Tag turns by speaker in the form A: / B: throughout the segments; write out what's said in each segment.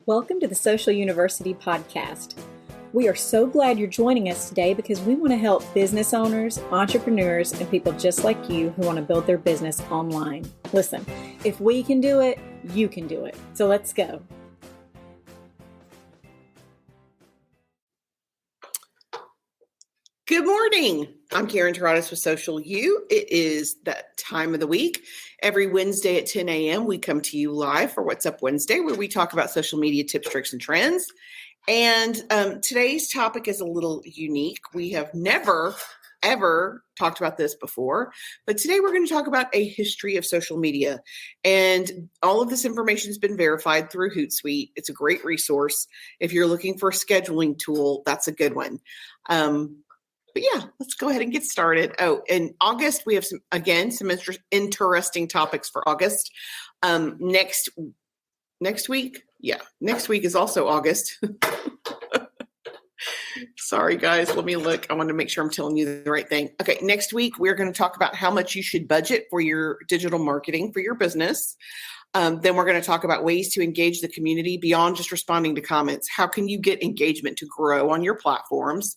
A: Welcome to the Social University podcast. We are so glad you're joining us today because we want to help business owners, entrepreneurs, and people just like you who want to build their business online. Listen, if we can do it, you can do it. So let's go.
B: Good morning. I'm Karen Terradis with Social U. It is that time of the week. Every Wednesday at 10 a.m., we come to you live for What's Up Wednesday, where we talk about social media tips, tricks, and trends. And today's topic is a little unique. We have never, ever talked about this before, but today we're going to talk about a history of social media. And all of this information has been verified through Hootsuite. It's a great resource. If you're looking for a scheduling tool, that's a good one. But yeah, let's go ahead and get started. Oh, in August, we have some interesting topics for August. Next week. Yeah, next week is also August. Sorry, guys. Let me look. I want to make sure I'm telling you the right thing. Okay, next week, we're going to talk about how much you should budget for your digital marketing for your business. Then we're going to talk about ways to engage the community beyond just responding to comments. How can you get engagement to grow on your platforms?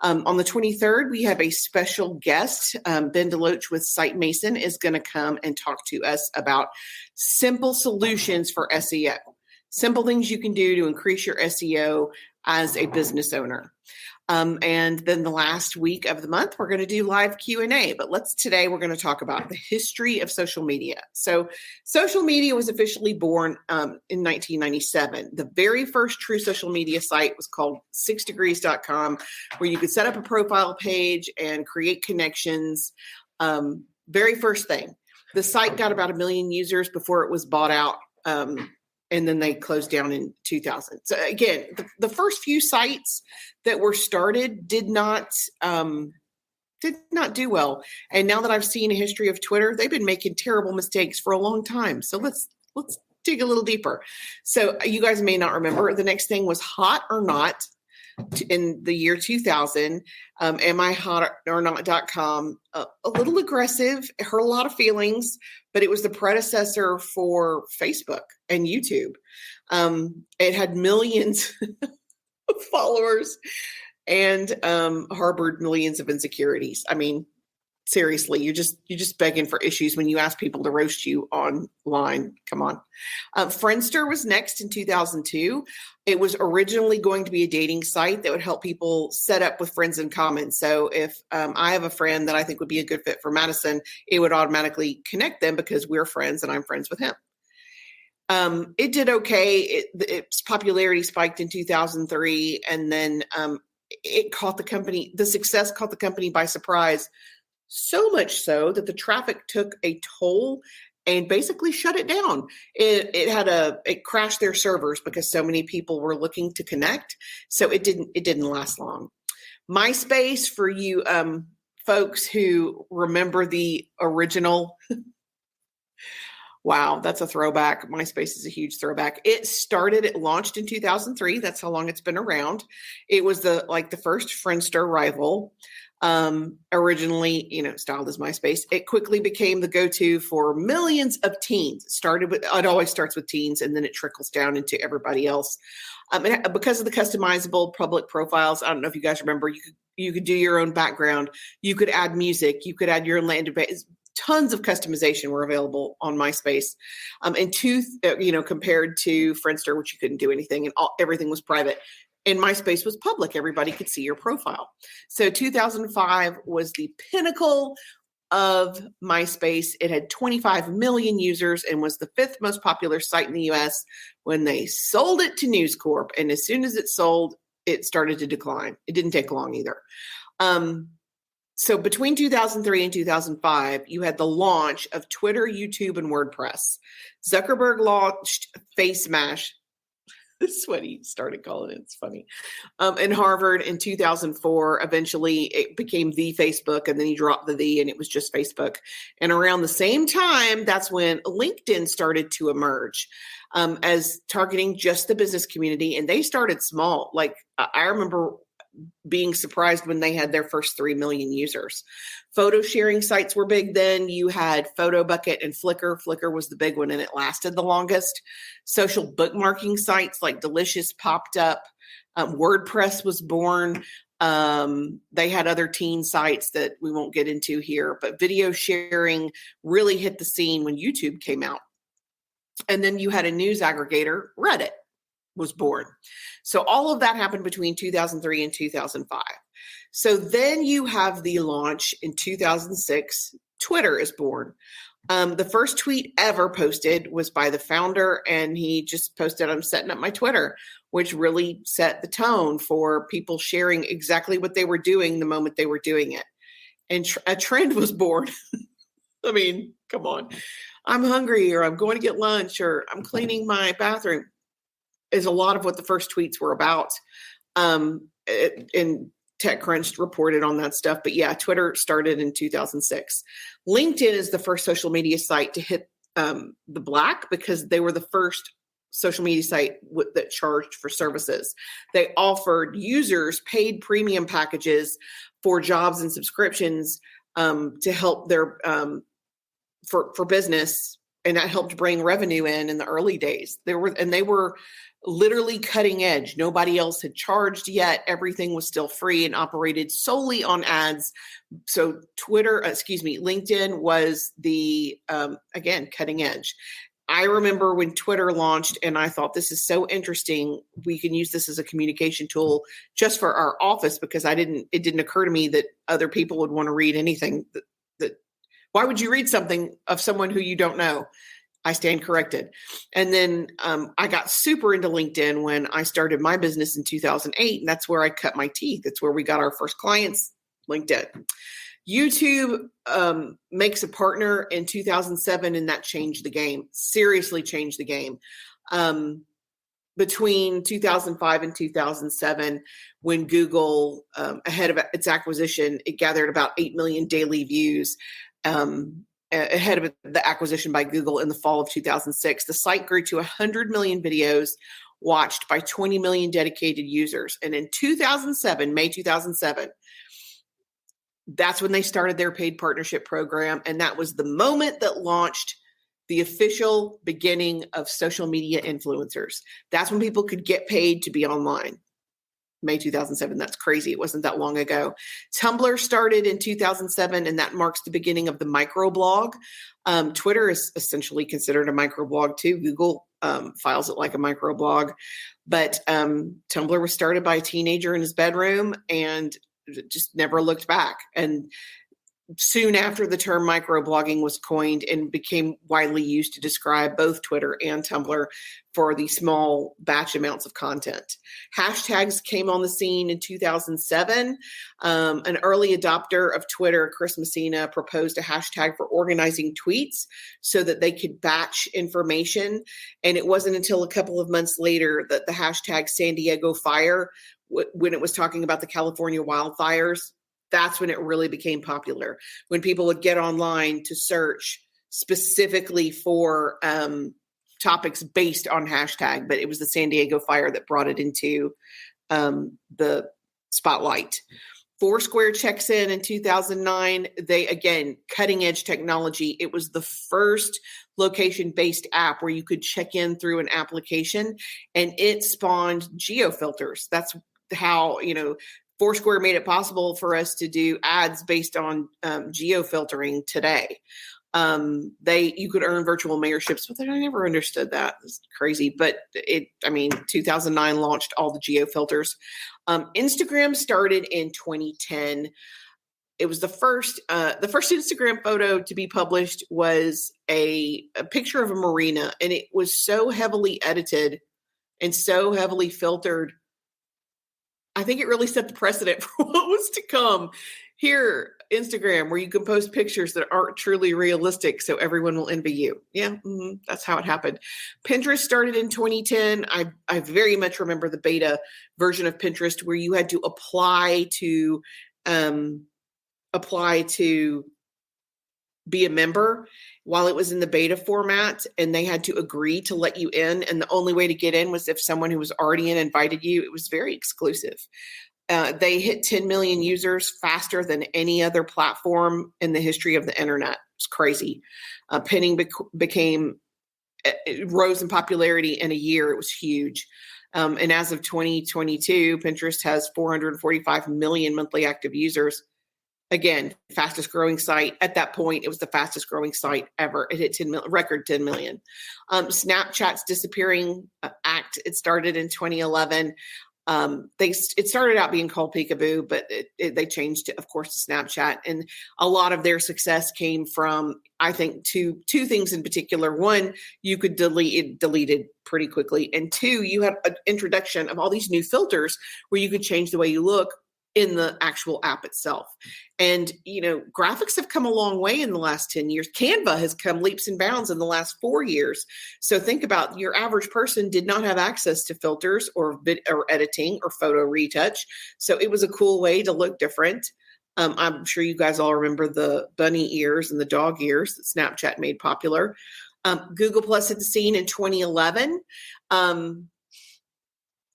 B: On the 23rd, we have a special guest. Ben DeLoach with Site Mason is going to come and talk to us about simple solutions for SEO. Simple things you can do to increase your SEO as a business owner. And then the last week of the month, we're going to do live Q&A. But today we're going to talk about the history of social media. So social media was officially born in 1997. The very first true social media site was called 6degrees.com, where you could set up a profile page and create connections. Very first thing. The site got about 1 million users before it was bought out. And then they closed down in 2000. So again, the first few sites that were started did not do well. And now that I've seen a history of Twitter, they've been making terrible mistakes for a long time. So let's dig a little deeper. So you guys may not remember. The next thing was Hot or Not in the year 2000. Am I hot or not.com? A little aggressive, hurt a lot of feelings, but it was the predecessor for Facebook and YouTube. It had millions of followers and harbored millions of insecurities. I mean, seriously, you're just begging for issues when you ask people to roast you online. Come on. Friendster was next in 2002. It was originally going to be a dating site that would help people set up with friends in common. So if I have a friend that I think would be a good fit for Madison, it would automatically connect them because we're friends and I'm friends with him. It did okay. Its popularity spiked in 2003, and then the success caught the company by surprise. So much so that the traffic took a toll and basically shut it down. It crashed their servers because so many people were looking to connect. So it didn't last long. MySpace, for you folks who remember the original. Wow, that's a throwback. MySpace is a huge throwback. It launched in 2003. That's how long it's been around. It was the first Friendster rival. Originally, styled as MySpace. It quickly became the go-to for millions of teens. It always starts with teens, and then it trickles down into everybody else. Because of the customizable public profiles, I don't know if you guys remember, you could do your own background. You could add music. You could add your own landing page. Tons of customization were available on MySpace, compared to Friendster, which you couldn't do anything, and everything was private. And MySpace was public. Everybody could see your profile. So 2005 was the pinnacle of MySpace. It had 25 million users and was the 5th most popular site in the US when they sold it to News Corp. And as soon as it sold, it started to decline. It didn't take long either. So between 2003 and 2005, you had the launch of Twitter, YouTube, and WordPress. Zuckerberg launched FaceMash. This is what he started calling it. It's funny. In Harvard in 2004, eventually it became the Facebook, and then he dropped the, and it was just Facebook. And around the same time, that's when LinkedIn started to emerge as targeting just the business community. And they started small. Like I remember being surprised when they had their first 3 million users. Photo sharing sites were big then. You had PhotoBucket and Flickr. Flickr was the big one, and it lasted the longest. Social bookmarking sites like Delicious popped up. WordPress was born. They had other teen sites that we won't get into here, but video sharing really hit the scene when YouTube came out. And then you had a news aggregator, Reddit was born. So all of that happened between 2003 and 2005. So then you have the launch in 2006. Twitter is born. The first tweet ever posted was by the founder, and he just posted, "I'm setting up my Twitter," which really set the tone for people sharing exactly what they were doing the moment they were doing it. And a trend was born. I mean, come on. "I'm hungry," or "I'm going to get lunch," or "I'm cleaning my bathroom," is a lot of what the first tweets were about. And TechCrunch reported on that stuff. But yeah, Twitter started in 2006. LinkedIn is the first social media site to hit the black because they were the first social media site that charged for services. They offered users paid premium packages for jobs and subscriptions to help their for business, and that helped bring revenue in the early days. They were literally cutting edge. Nobody else had charged yet. Everything was still free and operated solely on ads. So LinkedIn was the again cutting edge. I remember when Twitter launched, and I thought, this is so interesting. We can use this as a communication tool just for our office, because it didn't occur to me that other people would want to read anything that why would you read something of someone who you don't know? I stand corrected. And then I got super into LinkedIn when I started my business in 2008, and that's where I cut my teeth. It's where we got our first clients, LinkedIn. YouTube makes a partner in 2007, and that changed the game, seriously changed the game. Between 2005 and 2007, when Google, ahead of its acquisition, it gathered about 8 million daily views. Ahead of the acquisition by Google in the fall of 2006, the site grew to 100 million videos watched by 20 million dedicated users. And in 2007, May 2007, that's when they started their paid partnership program. And that was the moment that launched the official beginning of social media influencers. That's when people could get paid to be online. May 2007. That's crazy. It wasn't that long ago. Tumblr started in 2007, and that marks the beginning of the microblog. Twitter is essentially considered a microblog too. Google files it like a microblog. But Tumblr was started by a teenager in his bedroom and just never looked back. And soon after, the term microblogging was coined and became widely used to describe both Twitter and Tumblr for the small batch amounts of content. Hashtags came on the scene in 2007. An early adopter of Twitter, Chris Messina, proposed a hashtag for organizing tweets so that they could batch information. And it wasn't until a couple of months later that the hashtag San Diego Fire, when it was talking about the California wildfires, that's when it really became popular, when people would get online to search specifically for topics based on hashtag. But it was the San Diego fire that brought it into the spotlight. Foursquare checks in 2009. They, again, cutting edge technology. It was the first location-based app where you could check in through an application, and it spawned geofilters. That's how, Foursquare made it possible for us to do ads based on geofiltering today. You could earn virtual mayorships, but I never understood that. It's crazy. But 2009 launched all the geofilters. Instagram started in 2010. It was the first Instagram photo to be published was a picture of a marina, and it was so heavily edited and so heavily filtered. I think it really set the precedent for what was to come. Here, Instagram, where you can post pictures that aren't truly realistic so everyone will envy you. Yeah, that's how it happened. Pinterest started in 2010. I very much remember the beta version of Pinterest where you had to apply to be a member while it was in the beta format, and they had to agree to let you in. And the only way to get in was if someone who was already in invited you. It was very exclusive. They hit 10 million users faster than any other platform in the history of the internet. It's crazy. Pinning it rose in popularity in a year. It was huge. And as of 2022, Pinterest has 445 million monthly active users. Again, fastest growing site. At that point, it was the fastest growing site ever. It hit 10 million, record 10 million. Snapchat's disappearing act. It started in 2011. It started out being called Peekaboo, but they changed it, of course, to Snapchat. And a lot of their success came from, I think, two things in particular. One, you could delete it pretty quickly. And two, you had an introduction of all these new filters where you could change the way you look in the actual app itself. And, graphics have come a long way in the last 10 years. Canva has come leaps and bounds in the last 4 years. So think about your average person did not have access to filters or editing or photo retouch. So it was a cool way to look different. I'm sure you guys all remember the bunny ears and the dog ears that Snapchat made popular. Google Plus hit the scene in 2011.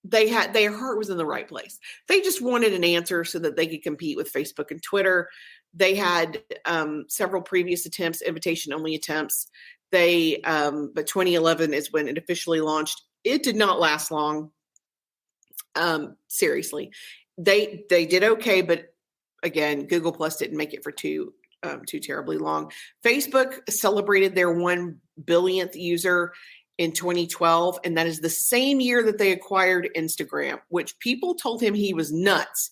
B: Their heart was in the right place. They just wanted an answer so that they could compete with Facebook and Twitter. They had several previous attempts, invitation-only attempts. But 2011 is when it officially launched. It did not last long. Seriously, they did okay, but again, Google Plus didn't make it for too terribly long. Facebook celebrated their 1 billionth user in 2012, and that is the same year that they acquired Instagram, which people told him he was nuts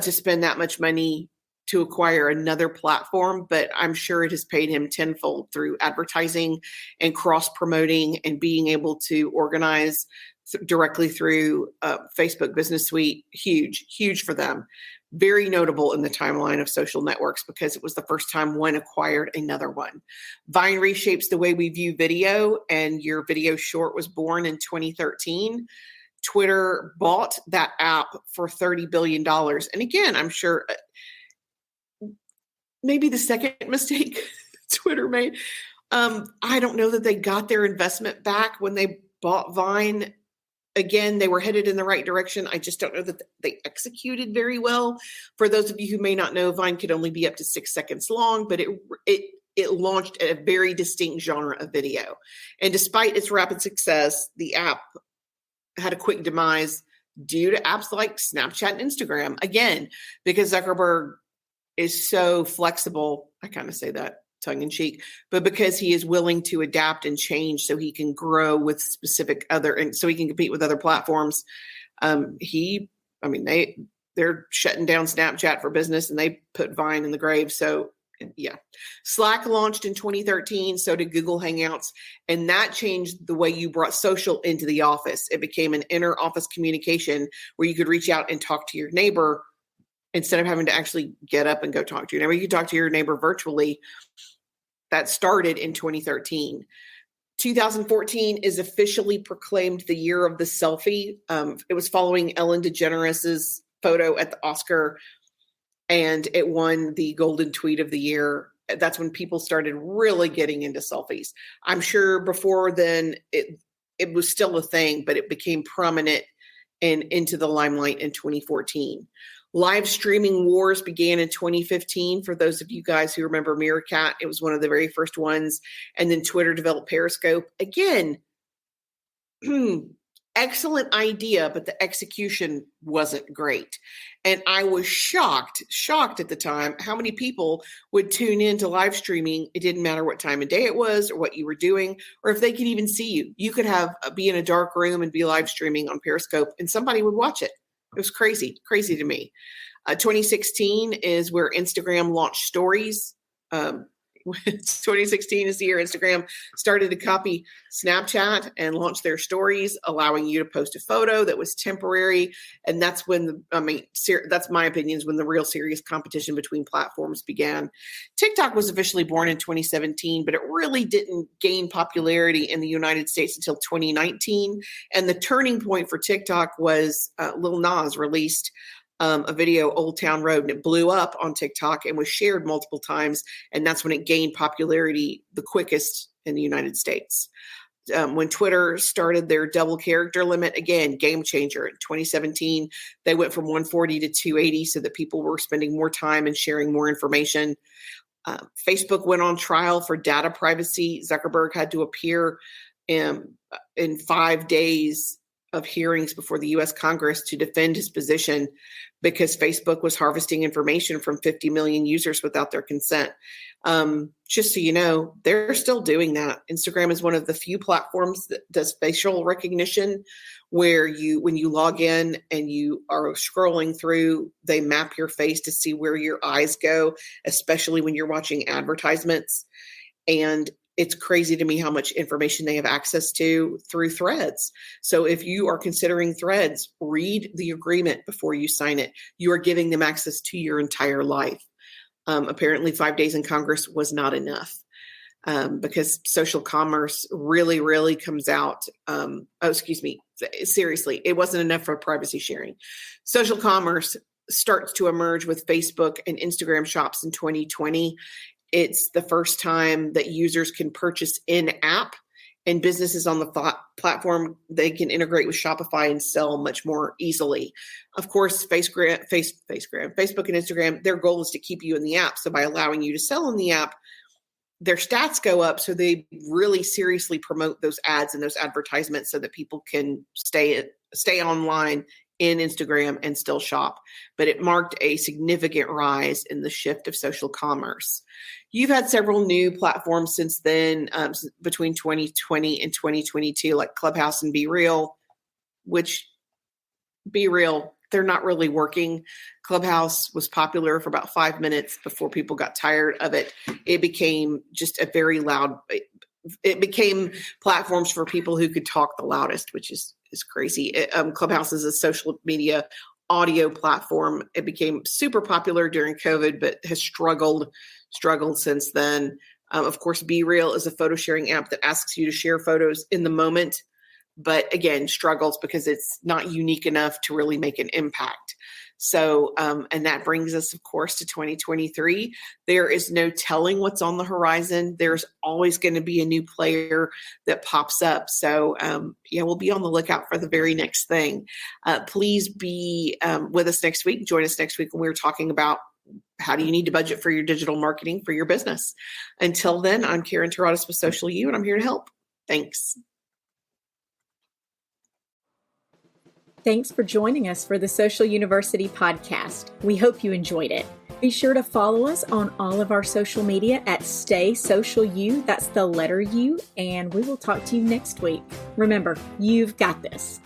B: to spend that much money to acquire another platform, but I'm sure it has paid him tenfold through advertising and cross-promoting and being able to organize directly through Facebook Business Suite. Huge for them. Very notable in the timeline of social networks because it was the first time one acquired another one. Vine reshapes the way we view video, and your video short was born in 2013. Twitter bought that app for $30 billion. And again, I'm sure maybe the second mistake Twitter made. I don't know that they got their investment back when they bought Vine. Again, they were headed in the right direction. I just don't know that they executed very well. For those of you who may not know, Vine could only be up to 6 seconds long, but it launched a very distinct genre of video. And despite its rapid success, the app had a quick demise due to apps like Snapchat and Instagram. Again, because Zuckerberg is so flexible. I kind of say that tongue in cheek, but because he is willing to adapt and change so he can grow with and so he can compete with other platforms. They're shutting down Snapchat for business and they put Vine in the grave. So yeah, Slack launched in 2013. So did Google Hangouts. And that changed the way you brought social into the office. It became an inner office communication where you could reach out and talk to your neighbor instead of having to actually get up and go talk to your neighbor. You could talk to your neighbor virtually. That started in 2013. 2014 is officially proclaimed the year of the selfie. It was following Ellen DeGeneres' photo at the Oscar, and it won the Golden Tweet of the Year. That's when people started really getting into selfies. I'm sure before then it was still a thing, but it became prominent and into the limelight in 2014. Live streaming wars began in 2015. For those of you guys who remember Meerkat, it was one of the very first ones. And then Twitter developed Periscope. Again, excellent idea, but the execution wasn't great. And I was shocked at the time how many people would tune into live streaming. It didn't matter what time of day it was or what you were doing, or if they could even see you. You could be in a dark room and be live streaming on Periscope and somebody would watch it. It was crazy to me. 2016 is where Instagram launched stories. 2016 is the year Instagram started to copy Snapchat and launch their stories, allowing you to post a photo that was temporary. And that's when that's my opinion, is when the real serious competition between platforms began. TikTok was officially born in 2017, but it really didn't gain popularity in the United States until 2019. And the turning point for TikTok was Lil Nas released a video, Old Town Road, and it blew up on TikTok and was shared multiple times. And that's when it gained popularity the quickest in the United States. when Twitter started their double character limit, again, game changer. In 2017, they went from 140 to 280 so that people were spending more time and sharing more information. Facebook went on trial for data privacy. Zuckerberg had to appear in 5 days of hearings before the U.S. Congress to defend his position because Facebook was harvesting information from 50 million users without their consent. Just so you know, they're still doing that. Instagram is one of the few platforms that does facial recognition, where when you log in and you are scrolling through, they map your face to see where your eyes go, especially when you're watching advertisements. And it's crazy to me how much information they have access to through Threads. So if you are considering Threads, read the agreement before you sign it. You are giving them access to your entire life. Apparently 5 days in Congress was not enough because social commerce really, really comes out. Seriously, it wasn't enough for privacy sharing. Social commerce starts to emerge with Facebook and Instagram shops in 2020. It's the first time that users can purchase in-app, and businesses on the platform, they can integrate with Shopify and sell much more easily. Of course, Facebook and Instagram, their goal is to keep you in the app. So by allowing you to sell in the app, their stats go up. So they really seriously promote those ads and those advertisements so that people can stay online in Instagram and still shop. But it marked a significant rise in the shift of social commerce. You've had several new platforms since then, between 2020 and 2022, like Clubhouse and Be Real, which Be Real, they're not really working. Clubhouse was popular for about 5 minutes before people got tired of it. It became just a very loud, it became platforms for people who could talk the loudest, which is crazy. Clubhouse is a social media audio platform. It became super popular during COVID, but has struggled since then. Of course, Be Real is a photo sharing app that asks you to share photos in the moment, but again, struggles because it's not unique enough to really make an impact. So, and that brings us, of course, to 2023. There is no telling what's on the horizon. There's always going to be a new player that pops up. So, we'll be on the lookout for the very next thing. Please be with us next week. Join us next week when we're talking about how do you need to budget for your digital marketing for your business. Until then, I'm Karen Taradas with Social U, and I'm here to help. Thanks.
A: Thanks for joining us for the Social University podcast. We hope you enjoyed it. Be sure to follow us on all of our social media at Stay Social U. That's the letter U, and we will talk to you next week. Remember, you've got this.